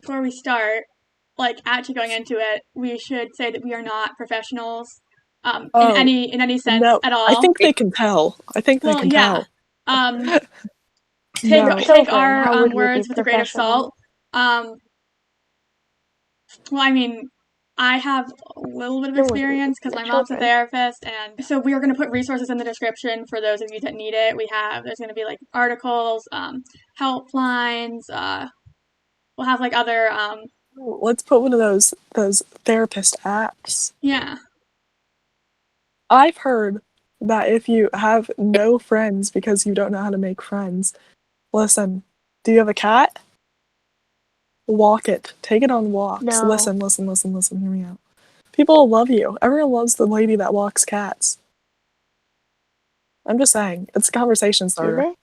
before we start, like, actually going into it, we should say that we are not professionals in any sense at all. I think they can tell. They can tell. Take our words with a grain of salt. Well, I mean, I have a little bit of experience because my mom's a therapist, and so we are going to put resources in the description for those of you that need it. There's going to be like articles, helplines. We'll have like other. Let's put one of those therapist apps. Yeah. I've heard that if you have no friends because you don't know how to make friends, listen, do you have a cat? Walk it. Take it on walks. No. Listen, hear me out. People love you. Everyone loves the lady that walks cats. I'm just saying, it's a conversation starter. Do they?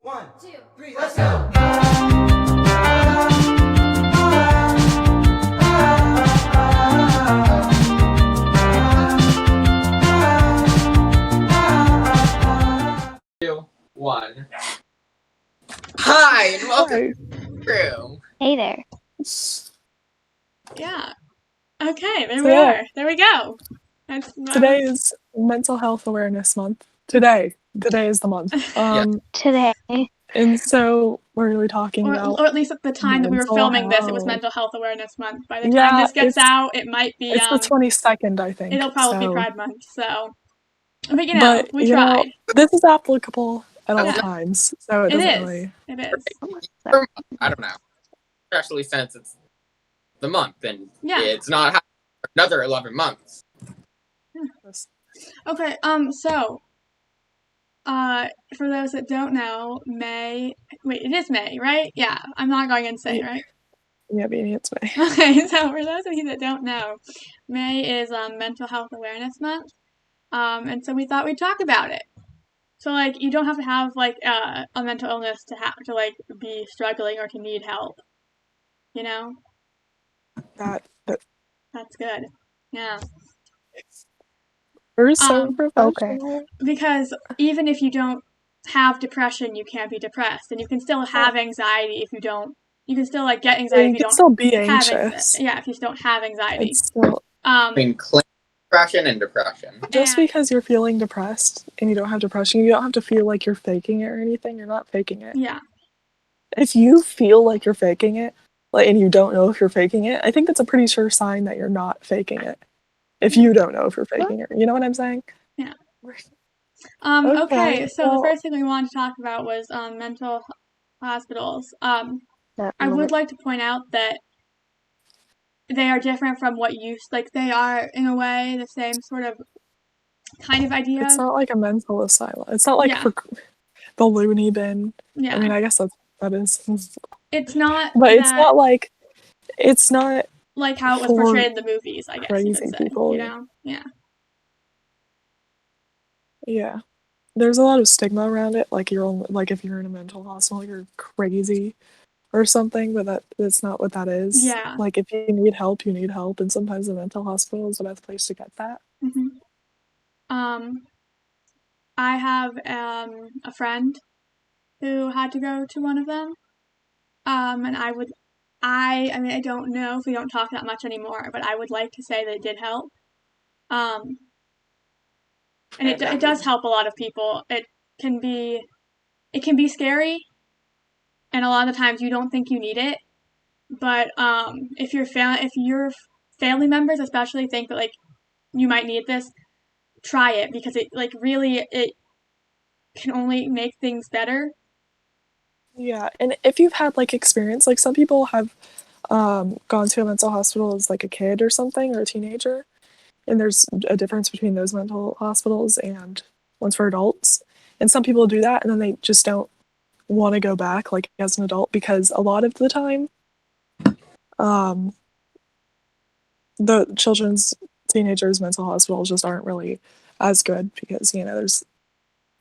1, 2, 3, let's go! One. Hi, and welcome to the room. Hey there. Yeah. Okay, there we are. There we go. Today is Mental Health Awareness Month. Today is the month. Today. And so we're really talking about... Or at least at the time that we were filming this, it was Mental Health Awareness Month. By the time this gets out, it might be... It's the 22nd, I think. It'll probably be Pride Month, so... But, we tried. This is applicable at all times, so it doesn't really... It is. I don't know. Especially since it's the month, and it's not another 11 months. Okay, so... for those that don't know, it is May, right? Yeah, I'm not going insane, right? Yeah, Beanie, it's May. Okay, so for those of you that don't know, May is Mental Health Awareness Month, and so we thought we'd talk about it. So, like, you don't have to have, like, a mental illness to like, be struggling or to need help, you know? That's good, yeah. We're so professional. Because even if you don't have depression, you can't be depressed, and you can still have anxiety if you don't. You can still like get anxiety if you don't still be anxious. If you don't have anxiety. It's still depression and depression. Just because you're feeling depressed and you don't have depression, you don't have to feel like you're faking it or anything. You're not faking it. Yeah. If you feel like you're faking it, like, and you don't know if you're faking it, I think that's a pretty sure sign that you're not faking it. If you don't know if you're faking it. You know what I'm saying? Yeah. Okay, so the first thing we wanted to talk about was mental hospitals. I would like to point out that they are different from what they are, in a way, the same sort of kind of idea. It's not like a mental asylum. It's not like for the loony bin. Yeah. I mean, I guess that is. It's not. But it's not like. It's not. Like how it was portrayed in the movies, I guess. Crazy people. You know? Yeah. Yeah. There's a lot of stigma around it. Like, if you're in a mental hospital, you're crazy or something, but that's not what that is. Yeah. Like, if you need help, you need help, and sometimes the mental hospital is the best place to get that. Mm-hmm. I have a friend who had to go to one of them, and I mean, I don't know if we don't talk that much anymore, but I would like to say that it did help. And it does help a lot of people. It can be scary, and a lot of the times you don't think you need it. But if your family members especially think that like you might need this, try it, because it can only make things better. Yeah, and if you've had like experience, like some people have gone to a mental hospital as like a kid or something, or a teenager, and there's a difference between those mental hospitals and ones for adults. And some people do that and then they just don't want to go back like as an adult, because a lot of the time the children's, teenagers' mental hospitals just aren't really as good, because there's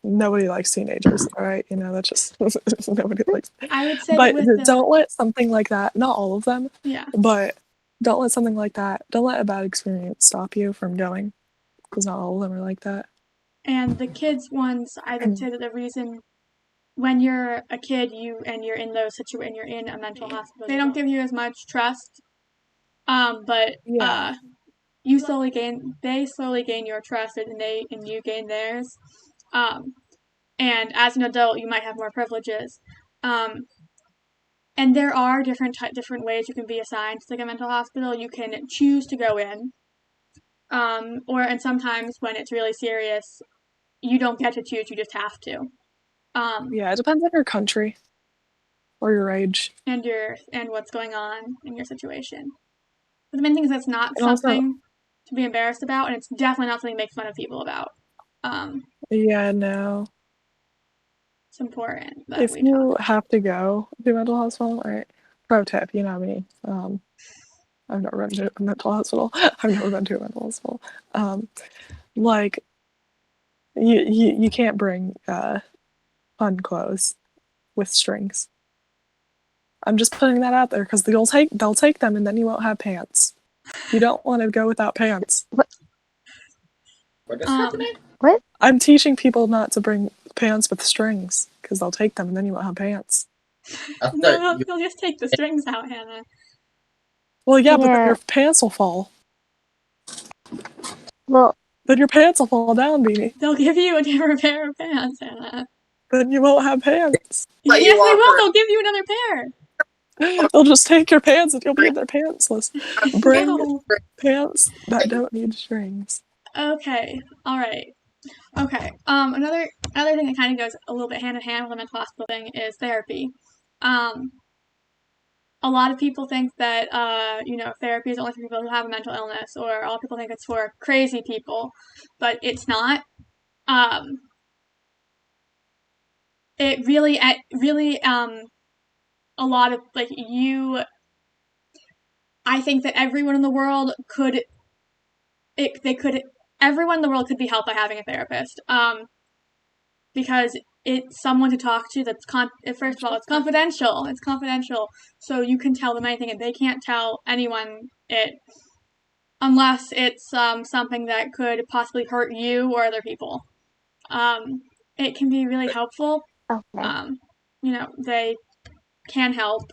nobody likes teenagers, all right? That's just nobody likes. I would say, but don't let something like that. Not all of them. Yeah. But don't let something like that. Don't let a bad experience stop you from going, because not all of them are like that. And the kids ones, I would say that the reason when you're a kid, you're in those situations, you're in a mental hospital, they don't give you as much trust, but they slowly gain your trust, and you gain theirs, and as an adult, you might have more privileges, and there are different ways you can be assigned to like a mental hospital. You can choose to go in, and sometimes when it's really serious, you don't get to choose, you just have to. It depends on your country or your age and what's going on in your situation. But the main thing is that's not something to be embarrassed about, and it's definitely not something to make fun of people about. No. It's important that if you have to go to a mental hospital, right? Pro tip, you know me. I've never been to a mental hospital. Like, you can't bring fun clothes with strings. I'm just putting that out there because they'll take them and then you won't have pants. You don't want to go without pants. What is happening? What? I'm teaching people not to bring pants with strings because they'll take them and then you won't have pants. No, they'll just take the strings out, Hannah. Well, yeah, but then your pants will fall. Well, then your pants will fall down, Beanie. They'll give you a different pair of pants, Hannah. Then you won't have pants. Yes, they will. They'll give you another pair. They'll just take your pants and you'll be in their pantsless. Bring pants that don't need strings. Okay. All right. Okay. Another thing that kind of goes a little bit hand in hand with the mental hospital thing is therapy. A lot of people think that therapy is only for people who have a mental illness, or a lot of people think it's for crazy people, but it's not. It really, a lot of I think that everyone in the world could be helped by having a therapist. Because it's someone to talk to that's first of all, it's confidential. It's confidential, so you can tell them anything, and they can't tell anyone it unless it's something that could possibly hurt you or other people. It can be really helpful. Okay. They can help.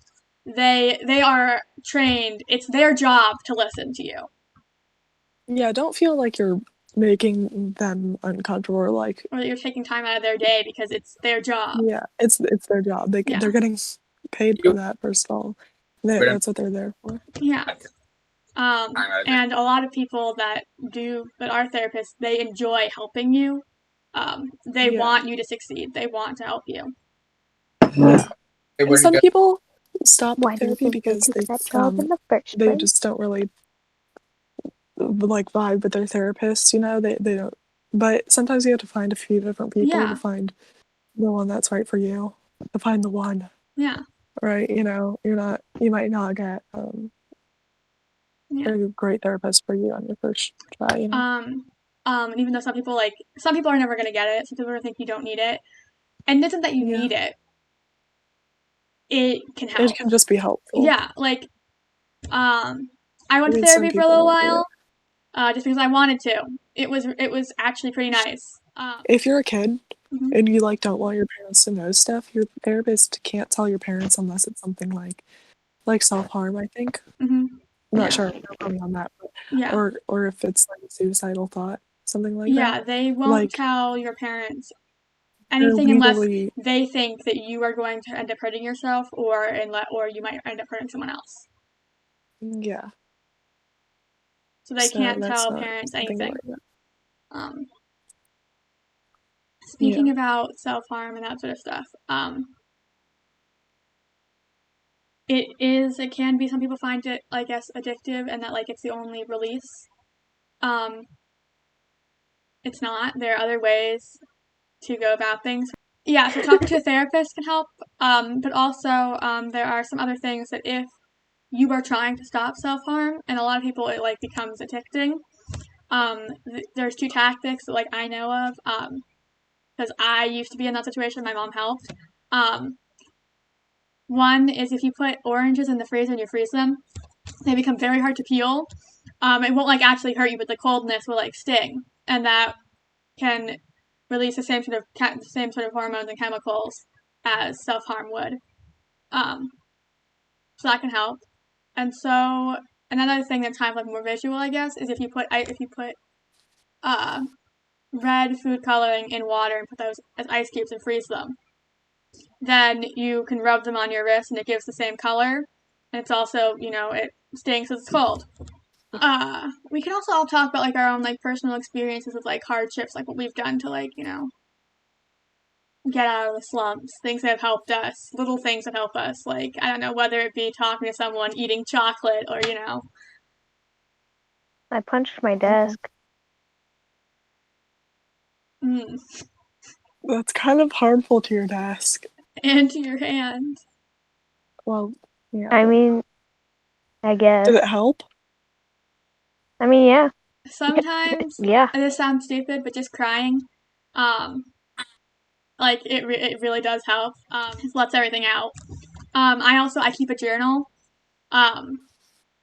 They are trained. It's their job to listen to you. Yeah, don't feel like you're making them uncomfortable or that you're taking time out of their day because it's their job. Yeah, it's their job. They're getting paid for that, first of all. That's what they're there for. Yeah. And a lot of people that are therapists, they enjoy helping you. They want you to succeed. They want to help you. And some people stop therapy because they just don't really vibe with their therapist, they don't. But sometimes you have to find a few different people to find the one that's right for you. To find the one. Yeah. Right, you might not get a great therapist for you on your first try, And even though some people are never gonna get it, some people think you don't need it. And it isn't that you need it. It can help. It can just be helpful. Yeah, I went to therapy for a little while, just because I wanted to. It was actually pretty nice. If you're a kid and you don't want your parents to know stuff, your therapist can't tell your parents unless it's something like self-harm, I think. Mm-hmm. I'm not sure on that, but or if it's a suicidal thought, something like that. Yeah, they won't tell your parents anything unless they think that you are going to end up hurting yourself, or you might end up hurting someone else. Yeah. So they can't tell parents anything. Speaking about self-harm and that sort of stuff, it can be, some people find it, I guess, addictive, and that it's the only release. It's not. There are other ways to go about things. Yeah, so talking to a therapist can help, but also there are some other things that if you are trying to stop self-harm, and a lot of people it becomes addicting. There's two tactics that I know of, because I used to be in that situation. My mom helped. One is if you put oranges in the freezer and you freeze them, they become very hard to peel. It won't actually hurt you, but the coldness will sting, and that can release the same sort of hormones and chemicals as self-harm would. So that can help. And so another thing that's kind of like more visual, I guess, is if you put red food coloring in water and put those as ice cubes and freeze them, then you can rub them on your wrist and it gives the same color. And it's also, it stings because it's cold. We can also all talk about like our own like personal experiences with like hardships, like what we've done to like, get out of the slumps, things that have helped us, little things that help us, like, I don't know, whether it be talking to someone, eating chocolate, or, I punched my desk. That's kind of harmful to your desk. And to your hand. Well, yeah. I mean, I guess. Did it help? I mean, yeah. Sometimes, yeah. This sounds stupid, but just crying, like, it really does help. Just lets everything out. I keep a journal, and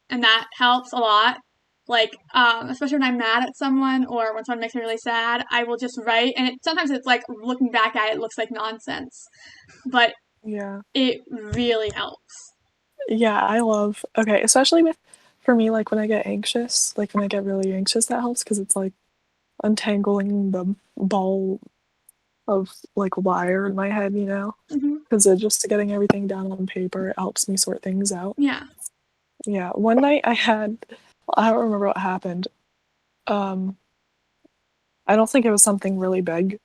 that helps a lot. Like, especially when I'm mad at someone or when someone makes me really sad, I will just write, and sometimes it's like, looking back at it, it looks like nonsense, but yeah, it really helps. Yeah, especially for me, like, when I get anxious, like, when I get really anxious, that helps, because it's, like, untangling the ball of, like, wire in my head, because just getting everything down on paper, it helps me sort things out. Yeah. Yeah, one night I don't remember what happened. I don't think it was something really big,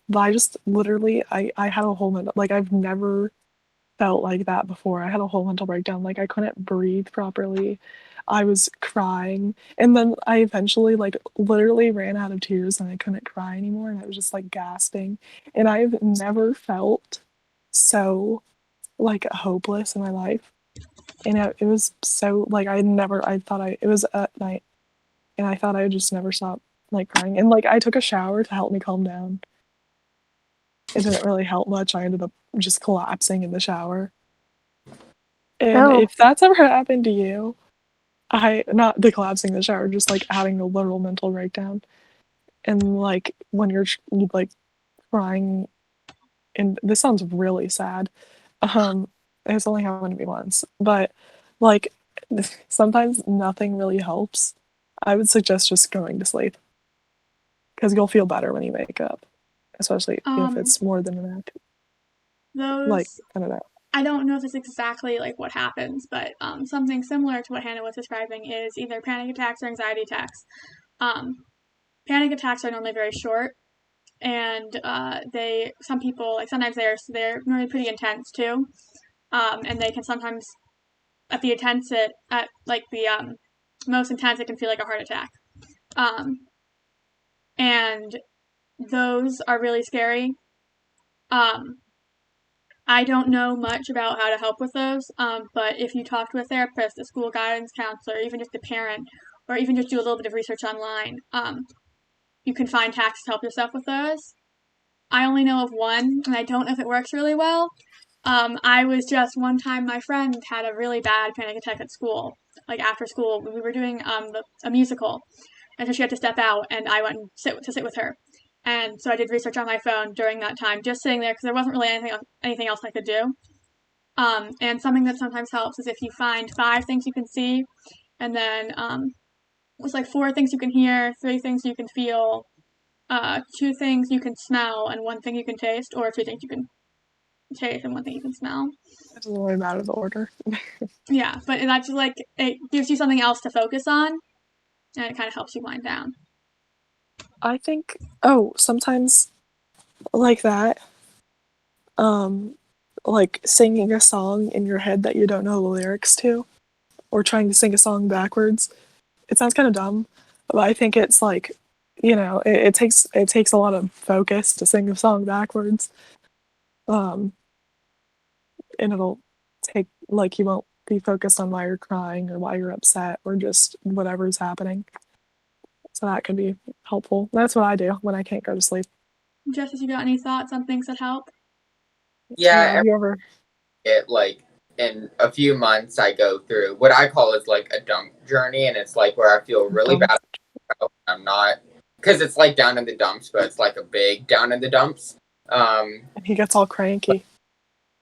but I just literally, I had a whole mental, like, I've never felt like that before. I had a whole mental breakdown. Like, I couldn't breathe properly. I was crying. And then I eventually, like, literally ran out of tears and I couldn't cry anymore. And I was just, like, gasping. And I've never felt so, like, hopeless in my life. And it was so, like, it was at night. And I thought I would just never stop, like, crying. And, like, I took a shower to help me calm down. It didn't really help much. I ended up just collapsing in the shower. And if that's ever happened to you, not the collapsing in the shower, just like having a literal mental breakdown. And like when you're like crying, and this sounds really sad. It's only happened to me once, but like sometimes nothing really helps. I would suggest just going to sleep, because you'll feel better when you wake up. Especially if it's more than an act. Like, I don't know. I don't know if it's exactly like what happens, but something similar to what Hannah was describing is either panic attacks or anxiety attacks. Panic attacks are normally very short, and some people, like, sometimes they're normally pretty intense too, and they can sometimes at the most intense, it can feel like a heart attack, and those are really scary. I don't know much about how to help with those, but if you talk to a therapist, a school guidance counselor, even just a parent, or even just do a little bit of research online, you can find hacks to help yourself with those. I only know of one, and I don't know if it works really well. One time my friend had a really bad panic attack at school, like after school. We were doing a musical, and so she had to step out, and I went to sit with her. And so I did research on my phone during that time, just sitting there, because there wasn't really anything else I could do. And something that sometimes helps is if you find 5 things you can see, and then it's like 4 things you can hear, 3 things you can feel, 2 things you can smell, and 1 thing you can taste, or 2 things you can taste and 1 thing you can smell. It doesn't really matter the order. Yeah, but that's just like, it gives you something else to focus on, and it kind of helps you wind down. I think, sometimes like that, like singing a song in your head that you don't know the lyrics to, or trying to sing a song backwards. It sounds kind of dumb, but I think it's like, it takes a lot of focus to sing a song backwards. And it'll take, like, you won't be focused on why you're crying or why you're upset or just whatever's happening. So that could be helpful. That's what I do when I can't go to sleep. Justice, you got any thoughts on things that help? Yeah, have you ever? Like, in a few months, I go through what I call is like a dump journey, and it's like where I feel really bad. I'm not, because it's like down in the dumps, but it's like a big down in the dumps. And he gets all cranky.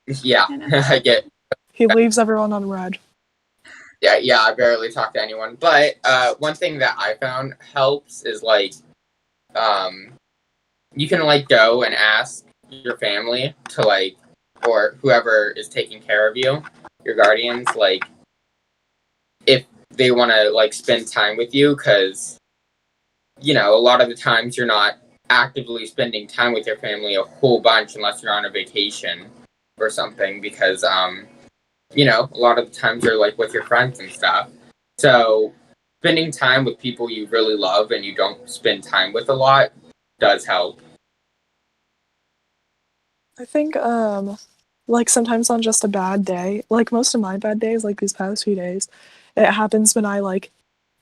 Yeah, I know. I get. He leaves everyone on red. Yeah, I barely talk to anyone. But one thing that I found helps is like, you can like go and ask your family to like, or whoever is taking care of you, your guardians, like, if they want to like spend time with you, because you know a lot of the times you're not actively spending time with your family a whole bunch unless you're on a vacation or something, because you know, a lot of the times you're like with your friends and stuff. So spending time with people you really love and you don't spend time with a lot does help. I think like sometimes on just a bad day, like most of my bad days, like these past few days, it happens when I like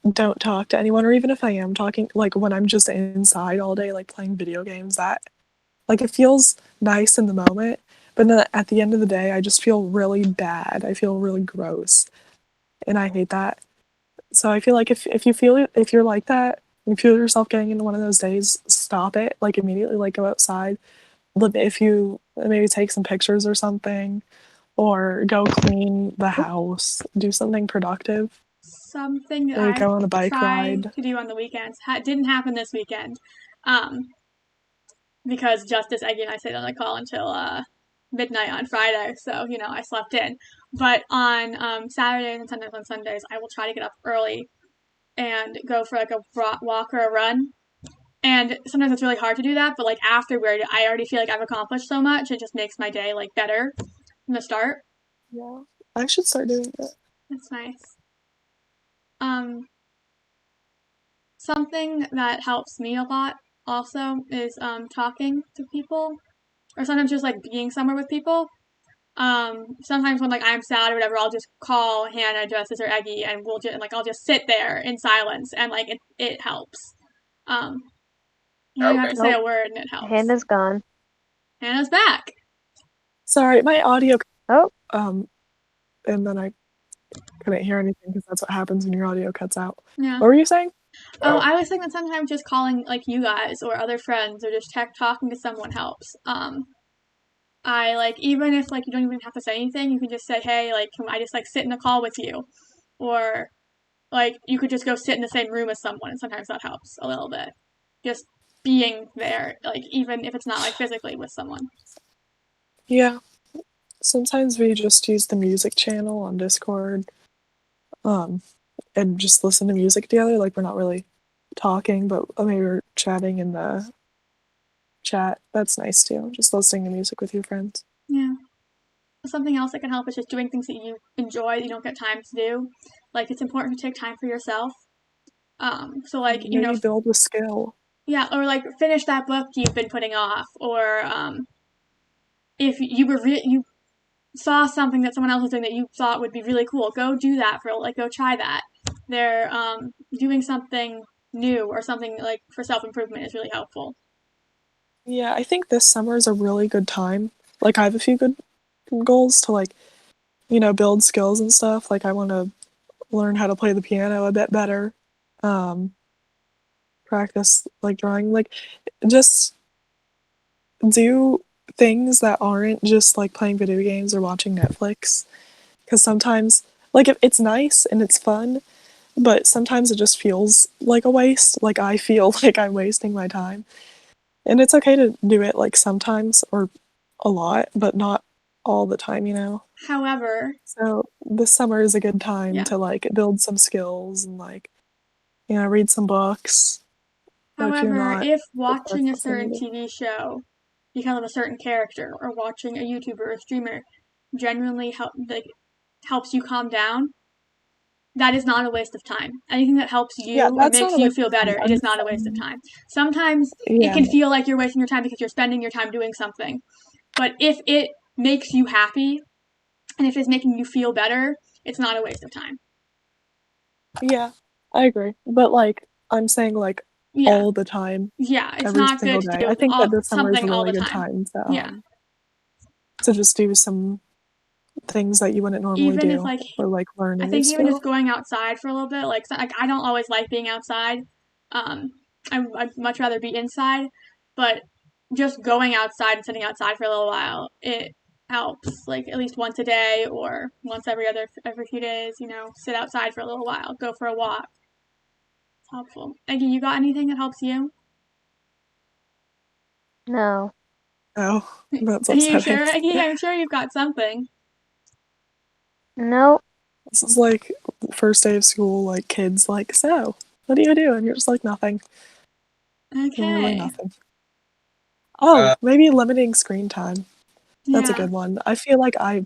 don't talk to anyone, or even if I am talking, like when I'm just inside all day, like playing video games, that like it feels nice in the moment, but then at the end of the day, I just feel really bad. I feel really gross, and I hate that. So I feel like if you feel if you're like that, you feel yourself getting into one of those days, stop it, like immediately, like go outside. If you maybe take some pictures or something, or go clean the house, do something productive. Something that Maybe I go on a bike try ride. to do on the weekends didn't happen this weekend, because Justice, Eggy, and I stayed on the call until midnight on Friday, so you know I slept in. But on Saturdays and sometimes on Sundays, I will try to get up early and go for like a walk or a run. And sometimes it's really hard to do that, but like afterward, I already feel like I've accomplished so much. It just makes my day like better from the start. Yeah, I should start doing that. That's nice. Something that helps me a lot also is talking to people, or sometimes just like being somewhere with people. Sometimes when like I'm sad or whatever, I'll just call Hannah, Justice, or Eggy, and we'll just like I'll just sit there in silence, and like it helps. You don't even have to say a word, and it helps. Hannah's gone. Hannah's back. Sorry, my audio. Oh, And then I couldn't hear anything because that's what happens when your audio cuts out. Yeah. What were you saying? Oh, I was thinking that sometimes just calling like you guys or other friends or just talking to someone helps. I like even if like you don't even have to say anything, you can just say, "Hey, like can I just like sit in a call with you?" Or like you could just go sit in the same room as someone, and sometimes that helps a little bit. Just being there, like even if it's not like physically with someone. Yeah. Sometimes we just use the music channel on Discord, and just listen to music together. Like we're not really talking, but maybe we're chatting in the chat. That's nice too. Just listening to music with your friends. Yeah. Something else that can help is just doing things that you enjoy that you don't get time to do. Like it's important to take time for yourself. So like you know, Maybe build a skill. yeah, or like finish that book you've been putting off, or if you were you saw something that someone else was doing that you thought would be really cool, go do that for like go try that. They're doing something new or something like for self-improvement is really helpful. Yeah, I think this summer is a really good time. Like I have a few good goals to like, build skills and stuff. Like I want to learn how to play the piano a bit better. Practice like drawing, like just do things that aren't just like playing video games or watching Netflix. Because sometimes, like, it's nice and it's fun, but sometimes it just feels like a waste. Like, I feel like I'm wasting my time. And it's okay to do it, like, sometimes or a lot, but not all the time, However, So, this summer is a good time Yeah. to, like, build some skills and, like, read some books. however, if watching a that's what you certain do. TV show because of a certain character or watching a YouTuber or a streamer genuinely helps you calm down, that is not a waste of time. Anything that helps you Yeah, or that's makes not a you waste feel of time. better, it I'm is not a waste of time. Sometimes it Yeah. can feel like you're wasting your time because you're spending your time doing something. But if it makes you happy and if it's making you feel better, it's not a waste of time. Yeah, I agree. But, like, I'm saying, like, Yeah. all the time, Yeah, it's every not single good to day. I do think that this summer is a something all really the good time. time to just do some things that you wouldn't normally Even if do, like or like learn a I new think even skill. just going outside for a little bit, like I don't always like being outside. I'd much rather be inside, but just going outside and sitting outside for a little while, it helps. Like at least once a day or once every few days, sit outside for a little while, go for a walk. It's helpful. Eggy, you got anything that helps you? No. Oh, that's Are you upsetting. sure, Eggy? I'm sure you've got something. Nope. This is like first day of school, like kids like, so, what do you do? And you're just like, nothing. Literally Okay. nothing. Oh, Uh, maybe limiting screen time. That's a Yeah. good one. I feel like I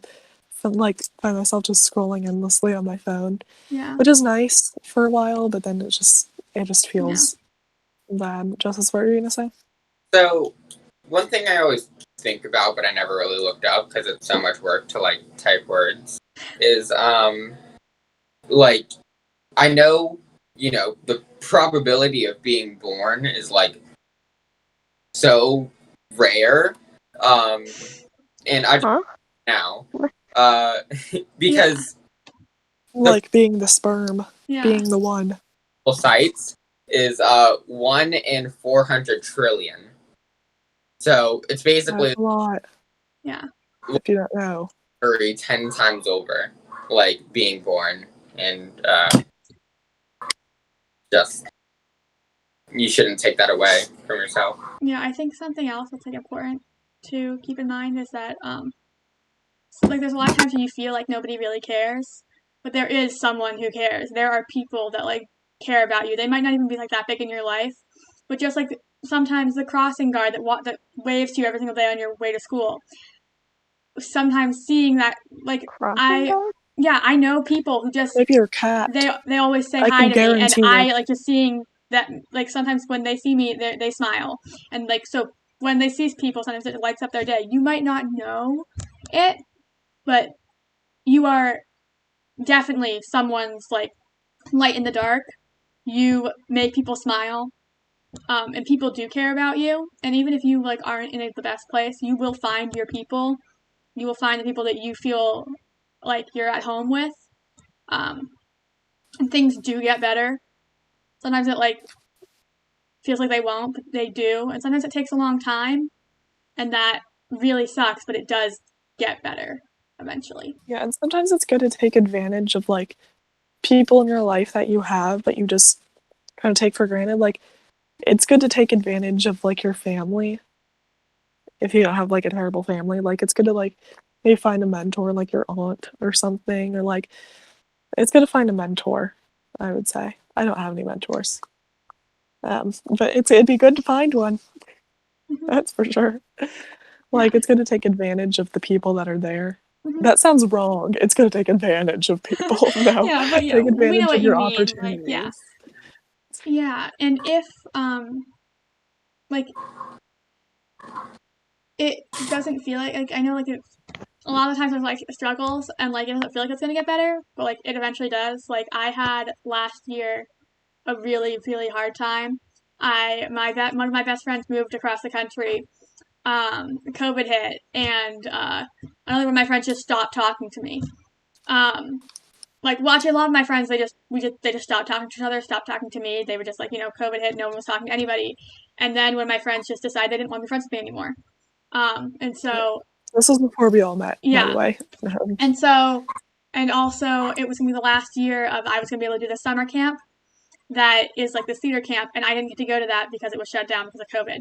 find myself just scrolling endlessly on my phone, Yeah. which is nice for a while, but then it just Yeah. feels bad. Justice, what were you gonna say? So, one thing I always think about, but I never really looked up because it's so much work to like type words, is like I know the probability of being born is like so rare, and I just Huh? now because Like being the sperm, Yeah. being the one. the sites is 1 in 400 trillion. So it's basically That's a lot. Yeah. If you don't know. 10 times over, like being born, and just you shouldn't take that away from yourself. Yeah, I think something else that's like important to keep in mind is that like there's a lot of times when you feel like nobody really cares, but there is someone who cares. There are people that like care about you. They might not even be like that big in your life, but just like sometimes the crossing guard that waves to you every single day on your way to school. Sometimes seeing that, like Crossing guard? I know people who just Maybe your cat. they always say I hi can to me, and guarantee I it. like just seeing that, like sometimes when they see me, they smile, and like so when they see people, sometimes it lights up their day. You might not know it, but you are definitely someone's like light in the dark. You make people smile, and people do care about you. And even if you like aren't in the best place, you will find your people. You will find the people that you feel like you're at home with. And things do get better. Sometimes it like feels like they won't, but they do. And sometimes it takes a long time, and that really sucks, but it does get better eventually. Yeah, and sometimes it's good to take advantage of like people in your life that you have, but you just kind of take for granted. Like, it's good to take advantage of like your family if you don't have like a terrible family. Like, it's good to like maybe find a mentor, like your aunt or something, or like it's good to find a mentor. I would say I don't have any mentors, but it'd be good to find one. That's for sure. Like, it's good to take advantage of the people that are there. Mhm. That sounds wrong. It's going to take advantage of people. No, Yeah, but take we know advantage what of you your mean. opportunities. Like, yeah, and if like it doesn't feel like I know like a lot of times there's like struggles and like it doesn't feel like it's gonna get better, but like it eventually does. Like I had last year a really really hard time. One of my best friends moved across the country. COVID hit, and another one of my friends just stopped talking to me. Like watching a lot of my friends, they just stopped talking to each other, stopped talking to me. They were just like, COVID hit, no one was talking to anybody. And then when my friends just decided they didn't want to be friends with me anymore. And so This was before we all met, by the yeah, way. and also it was gonna be the last year of I was gonna be able to do the summer camp that is like the theater camp, and I didn't get to go to that because it was shut down because of COVID.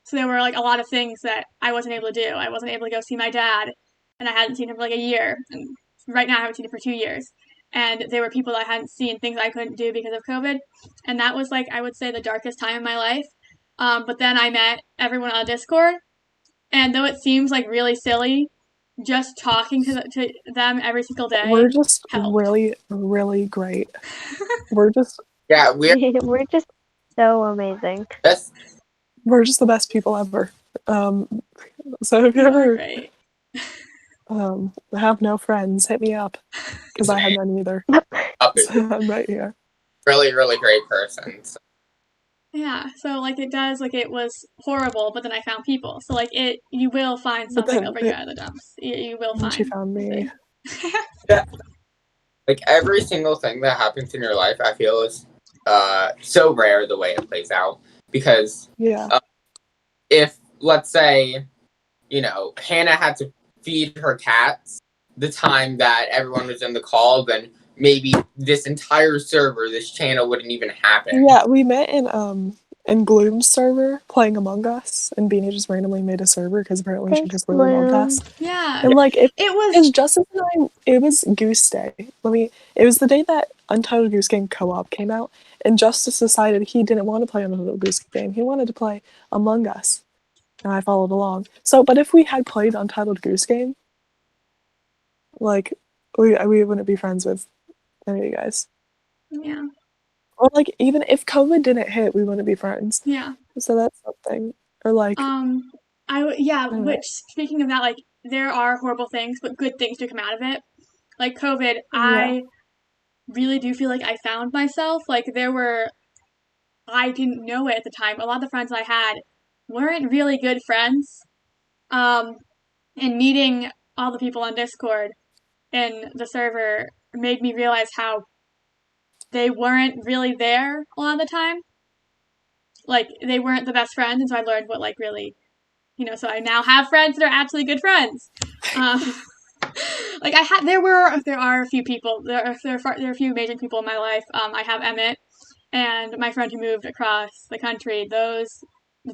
So there were like a lot of things that I wasn't able to do. I wasn't able to go see my dad, and I hadn't seen him for like a year. And right now I haven't seen him for 2 years. And there were people that I hadn't seen, things I couldn't do because of COVID. And that was like, I would say, the darkest time in my life. But then I met everyone on Discord. And though it seems like really silly, just talking to them every single day We're just helped. really, really great. We're just We're just so amazing. That's we're just the best people ever. So if you You are ever great. have no friends, hit me up because I have none either. up So I'm right here. really really great person. So, Yeah, so like it does, like it was horrible, but then I found people. So like you will find But something then that'll bring you out of the dumps. You will find. she found me. yeah, like every single thing that happens in your life, I feel is so rare the way it plays out because Yeah. if let's say Hannah had to feed her cats the time that everyone was in the call, then maybe this entire server, this channel wouldn't even happen. Yeah, we met in Gloom's server playing Among Us, and Beanie just randomly made a server because apparently she Thanks, just really loved Bloom. us. Yeah. And like It was because Justice and I, it was Goose Day. It was the day that Untitled Goose Game Co-op came out, and Justice decided he didn't want to play Untitled Goose Game. He wanted to play Among Us, and I followed along. So, but if we had played Untitled Goose Game, like we wouldn't be friends with any of you guys. yeah. Or like even if COVID didn't hit, we wouldn't be friends. Yeah. So that's something. Or like Yeah, don't know. which, speaking of that, like, there are horrible things, but good things do come out of it. Like, COVID, I really do feel like I found myself. Like, I didn't know it at the time. A lot of the friends I had weren't really good friends. And meeting all the people on Discord and the server made me realize how they weren't really there a lot of the time. Like, they weren't the best friends, and so I learned what, like, really, so I now have friends that are absolutely good friends. Like, there are a few people, there are a few amazing people in my life. I have Emmett and my friend who moved across the country. The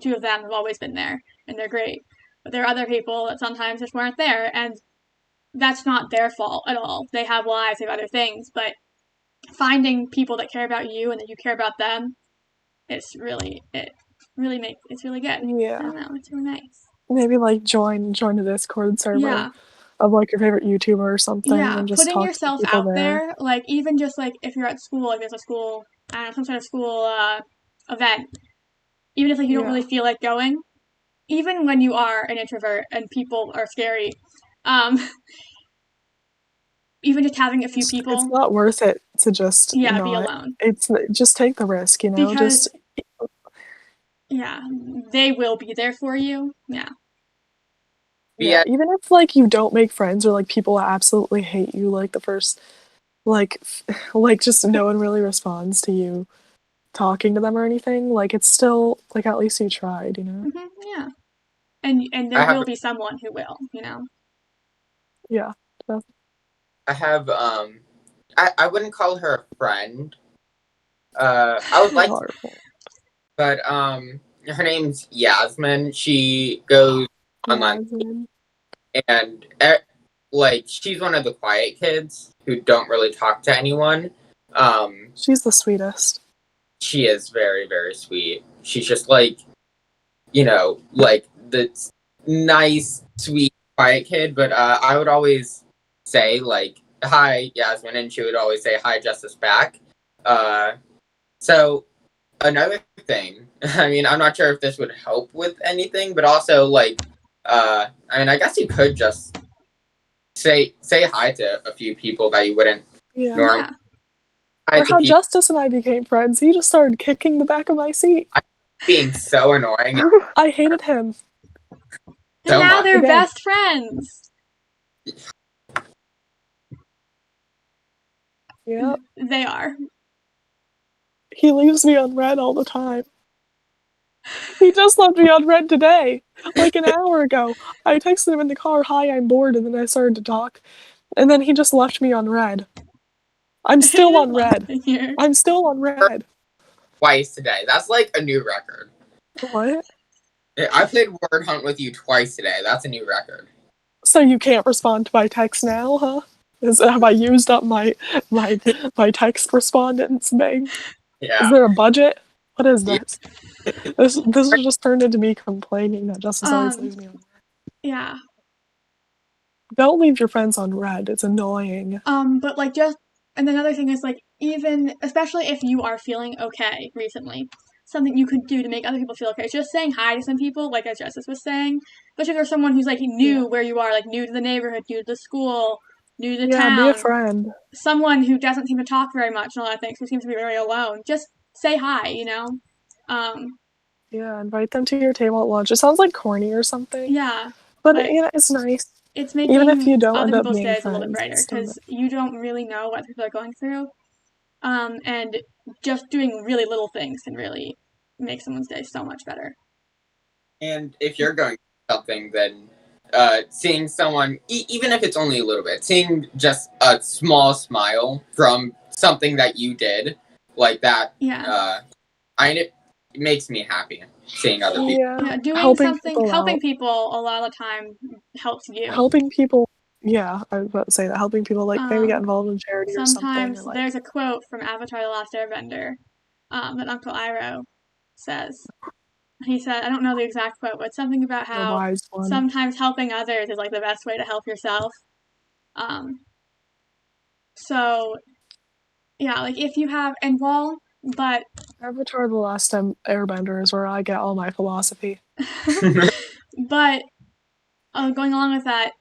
two of them have always been there, and they're great. But there are other people that sometimes just weren't there, and that's not their fault at all. They have lives, they have other things, but finding people that care about you and that you care about them, it's really good. Yeah. I don't know, it's really nice. Maybe like join a Discord server Yeah. of like your favorite YouTuber or something, Yeah, and just putting talk yourself to people out there, like, even just, like, if you're at school, like, there's a school, I don't know, some sort of school event, even if, like, you don't really feel like going, even when you are an introvert and people are scary, even just having a few people, It's not worth it to just be not. alone. It's just take the risk, Because, just yeah, they will be there for you. Yeah. yeah. Even if like you don't make friends or like people absolutely hate you, like the first like just no one really responds to you talking to them or anything, like it's still like at least you tried, Yeah. And there will be someone who will, Yeah. I have I wouldn't call her a friend. I would like to, but her name's Yasmin. She goes online, and like she's one of the quiet kids who don't really talk to anyone. She's the sweetest. She is very, very sweet. She's just like, like the nice, sweet, quiet kid. But I would always say like, "Hi, Yasmin," and she would always say, "Hi, Justice," back. So another thing, I mean, I'm not sure if this would help with anything, but also like, I mean, I guess you could just say hi to a few people that you wouldn't normally. Yeah. Or how Justice and I became friends. He just started kicking the back of my seat. Being so annoying. I hated him. And now they're best friends. Yeah. They are. He leaves me on red all the time. He just left me on red today, like an hour ago. I texted him in the car, "Hi, I'm bored," and then I started to talk. And then he just left me on red. I'm still on red. I'm still on red. Twice today. That's like a new record. What? I played Word Hunt with you twice today. That's a new record. So you can't respond to my text now, huh? Have I used up my text respondents bank? Yeah. Is there a budget? What is this? This has just turned into me complaining that Justice always leaves me on red. Yeah. Don't leave your friends on red. It's annoying. But like and another thing is like even especially if you are feeling okay recently, something you could do to make other people feel okay. It's just saying hi to some people, like as Justice was saying. Especially if there's someone who's like new where you are, like new to the neighborhood, new to the school, new to the town. Yeah, be a friend. Someone who doesn't seem to talk very much and all that things, who seems to be very alone. Just say hi, Yeah, invite them to your table at lunch. It sounds like corny or something. Yeah. But it's nice. It's making even if you don't other end up people's being days friends, a little bit brighter because you don't really know what people are going through. And just doing really little things can really make someone's day so much better. And if you're going through something, then seeing someone, even if it's only a little bit, seeing just a small smile from something that you did, like that, it makes me happy seeing other people. Yeah, doing helping helping people a lot of the time helps you. Helping people, yeah, I was about to say that. Helping people, like, maybe get involved in charity or something. Sometimes Or, there's a quote from Avatar: The Last Airbender that Uncle Iroh says. He said, I don't know the exact quote, but something about how wise one. sometimes helping others is like the best way to help yourself. So, yeah, like if you have, but Avatar: The Last Airbender is where I get all my philosophy. but going along with that,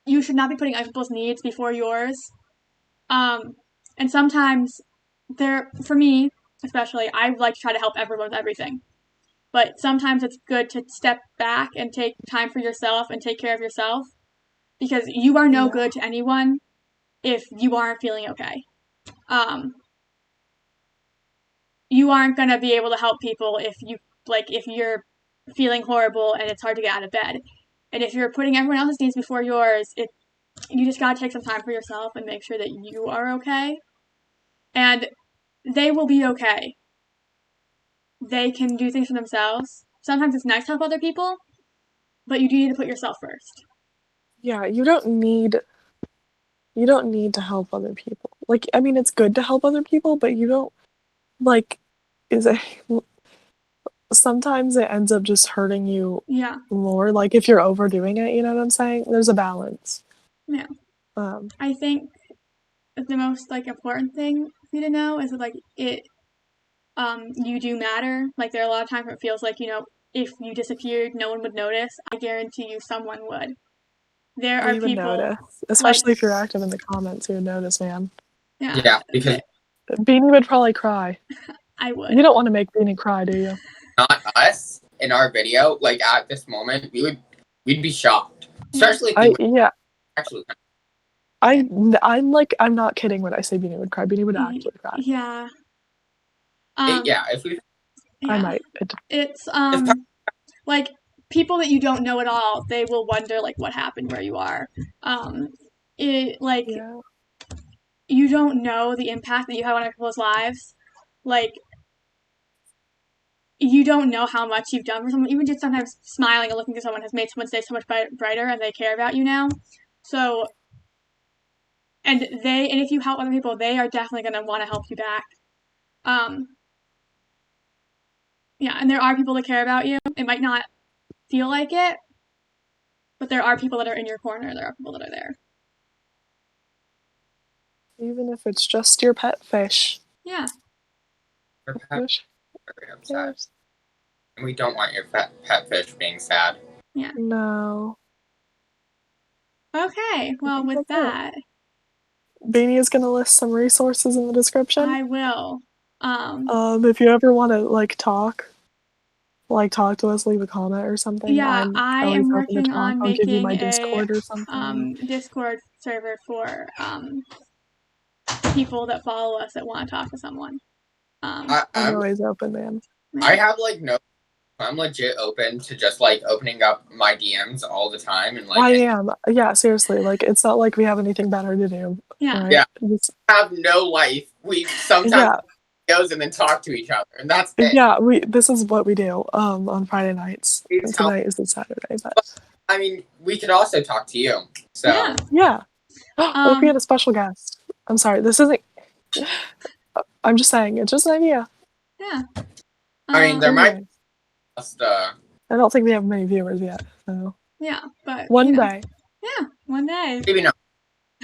you should not be putting other people's needs before yours. And sometimes for me, especially, I like to try to help everyone with everything. But sometimes it's good to step back and take time for yourself and take care of yourself, because you are no good to anyone if you aren't feeling okay. You aren't going to be able to help people if you're feeling horrible and it's hard to get out of bed. And if you're putting everyone else's needs before yours, you just got to take some time for yourself and make sure that you are okay. And they will be okay. They can do things for themselves. Sometimes it's nice to help other people, but you do need to put yourself first. Yeah, you don't need to help other people. Like, I mean, it's good to help other people, but you don't, like, sometimes it ends up just hurting you more, like, if you're overdoing it, you know what I'm saying? There's a balance. Yeah. I think the most, important thing for you to know is that, you do matter. Like, there are a lot of times where it feels like, if you disappeared, no one would notice. I guarantee you someone would. There are people... notice. Especially if you're active in the comments, you would notice, man. Yeah, because... Beanie would probably cry. I would. You don't want to make Beanie cry, do you? Not us, in our video, at this moment, we'd be shocked. Especially if you would actually... I'm not kidding when I say Beanie would cry. Beanie would actually cry. Yeah. If we... I might. It's, people that you don't know at all, they will wonder, what happened where you are. You don't know the impact that you have on other people's lives. You don't know how much you've done for someone. Even just sometimes smiling and looking at someone has made someone's day so much brighter, and they care about you now. So... And if you help other people, they are definitely going to want to help you back. And there are people that care about you. It might not feel like it, but there are people that are in your corner. There are people that are there. Even if it's just your pet fish. Yeah. Your pet fish is very upset. And we don't want your pet fish being sad. Yeah. No. Okay, well, with that... Beanie is going to list some resources in the description. I will. If you ever want to, talk to us, leave a comment or something. Yeah, I am working on I'll give you my making Discord or something. Discord server for people that follow us that want to talk to someone. I'm always open, man. I have I'm legit open to just opening up my DMs all the time and I am. Yeah, seriously. It's not like we have anything better to do. Yeah. Right? Yeah. We have no life. We sometimes videos and then talk to each other, and that's it. Yeah, this is what we do on Friday nights. And tonight is the Saturday, but I mean, we could also talk to you. So yeah. What if we had a special guest? I'm sorry, this isn't. I'm just saying, it's just an idea. Yeah. I mean, there might be just, I don't think we have many viewers yet, so. Yeah, but one day. Yeah, one day. Maybe not.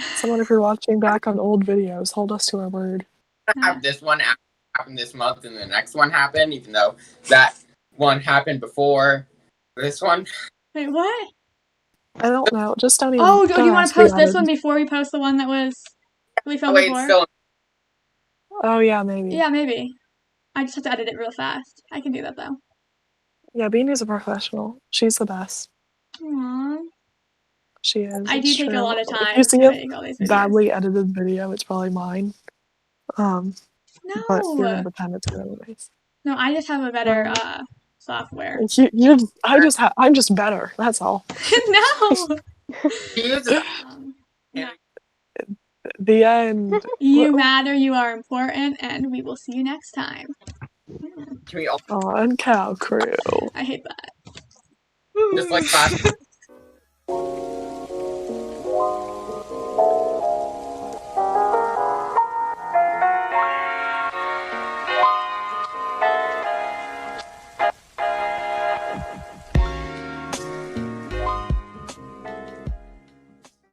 Someone, if you're watching back on old videos, hold us to our word. Have this one happen this month and the next one happen, even though that one happened before this one. Wait, what? I don't know. Just don't even. Oh, do you want to post this one before we post the one that we filmed before? Oh yeah, maybe. Yeah, maybe. I just have to edit it real fast. I can do that though. Yeah, Beanie's a professional. She's the best. Aww. She is. I do take a lot of time if you see to make all these videos. Badly edited video, it's probably mine. No. But you're independent too anyways. No, I just have a better software. I'm just better. That's all. No. She uses No. The end. You matter, you are important, and we will see you next time. Can we all On Cow Crew. I hate that. just like last